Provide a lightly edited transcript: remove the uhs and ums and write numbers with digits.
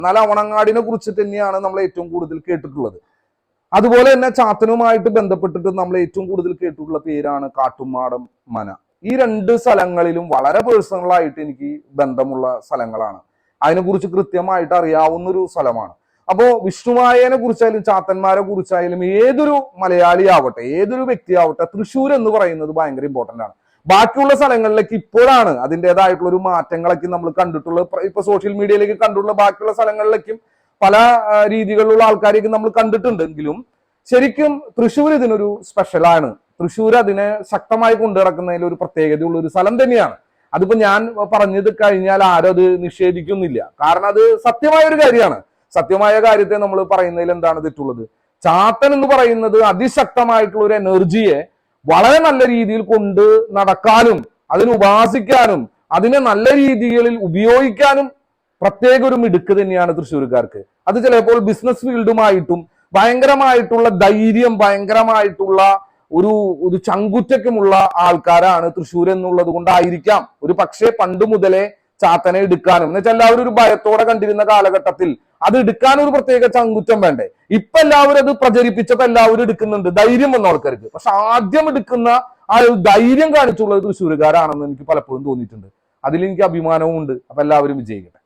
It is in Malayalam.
എന്നാൽ അവണങ്ങാടിനെ കുറിച്ച് തന്നെയാണ് നമ്മൾ ഏറ്റവും കൂടുതൽ കേട്ടിട്ടുള്ളത്. അതുപോലെ തന്നെ ചാത്തനുമായിട്ട് ബന്ധപ്പെട്ടിട്ട് നമ്മൾ ഏറ്റവും കൂടുതൽ കേട്ടിട്ടുള്ള പേരാണ് കാട്ടുമാടം മന. ഈ രണ്ട് സ്ഥലങ്ങളിലും വളരെ പേഴ്സണലായിട്ട് എനിക്ക് ബന്ധമുള്ള സ്ഥലങ്ങളാണ്. അതിനെക്കുറിച്ച് കൃത്യമായിട്ട് അറിയാവുന്ന ഒരു സ്ഥലമാണ്. അപ്പോ വിഷ്ണുമായനെ കുറിച്ചായാലും ചാത്തന്മാരെ കുറിച്ചായാലും ഏതൊരു മലയാളി ആവട്ടെ, ഏതൊരു വ്യക്തി ആവട്ടെ, തൃശ്ശൂർ എന്ന് പറയുന്നത് ഭയങ്കര ഇമ്പോർട്ടന്റ് ആണ്. ബാക്കിയുള്ള സ്ഥലങ്ങളിലേക്ക് ഇപ്പോഴാണ് അതിൻ്റെതായിട്ടുള്ള ഒരു മാറ്റങ്ങളൊക്കെ നമ്മൾ കണ്ടിട്ടുള്ളത്. ഇപ്പൊ സോഷ്യൽ മീഡിയയിലേക്ക് കണ്ടിട്ടുള്ള ബാക്കിയുള്ള സ്ഥലങ്ങളിലേക്കും പല രീതികളിലുള്ള ആൾക്കാരെയൊക്കെ നമ്മൾ കണ്ടിട്ടുണ്ടെങ്കിലും ശരിക്കും തൃശ്ശൂർ ഇതിനൊരു സ്പെഷ്യലാണ്. തൃശ്ശൂർ അതിനെ ശക്തമായി കൊണ്ടു നടക്കുന്നതിൽ ഒരു പ്രത്യേകതയുള്ള ഒരു സ്ഥലം തന്നെയാണ്. അതിപ്പോ ഞാൻ പറഞ്ഞത് കഴിഞ്ഞാൽ ആരും അത് നിഷേധിക്കുന്നില്ല. കാരണം അത് സത്യമായ ഒരു കാര്യമാണ്. സത്യമായ കാര്യത്തെ നമ്മൾ പറയുന്നതിൽ എന്താണ് തെറ്റുള്ളത്? ചാത്തൻ എന്ന് പറയുന്നത് അതിശക്തമായിട്ടുള്ള ഒരു എനർജിയെ വളരെ നല്ല രീതിയിൽ കൊണ്ട് നടക്കാനും അതിനെ ഉപാസിക്കാനും അതിനെ നല്ല രീതികളിൽ ഉപയോഗിക്കാനും പ്രത്യേക ഒരു മിടുക്ക് തന്നെയാണ് തൃശ്ശൂർക്കാർക്ക്. അത് ചിലപ്പോൾ ബിസിനസ് ഫീൽഡുമായിട്ടും ഭയങ്കരമായിട്ടുള്ള ധൈര്യം, ഭയങ്കരമായിട്ടുള്ള ഒരു ചങ്കുറ്റക്കുമുള്ള ആൾക്കാരാണ് തൃശ്ശൂർ എന്നുള്ളത് കൊണ്ടായിരിക്കാം ഒരു പക്ഷേ പണ്ട് മുതലേ ചാത്തനെ എടുക്കാനും, എന്ന് വെച്ചാൽ എല്ലാവരും ഒരു ഭയത്തോടെ കണ്ടിരുന്ന കാലഘട്ടത്തിൽ അത് എടുക്കാൻ ഒരു പ്രത്യേക ചങ്കുറ്റം വേണ്ടേ. ഇപ്പൊ എല്ലാവരും അത് പ്രചരിപ്പിച്ചപ്പോ എല്ലാവരും എടുക്കുന്നുണ്ട്, ധൈര്യം വന്ന ആൾക്കാർക്ക്. പക്ഷെ ആദ്യം എടുക്കുന്ന ആ ഒരു ധൈര്യം കാണിച്ചുള്ളത് തൃശ്ശൂരുകാരാണെന്ന് എനിക്ക് പലപ്പോഴും തോന്നിയിട്ടുണ്ട്. അതിലെനിക്ക് അഭിമാനവും ഉണ്ട്. അപ്പൊ എല്ലാവരും വിജയിക്കട്ടെ.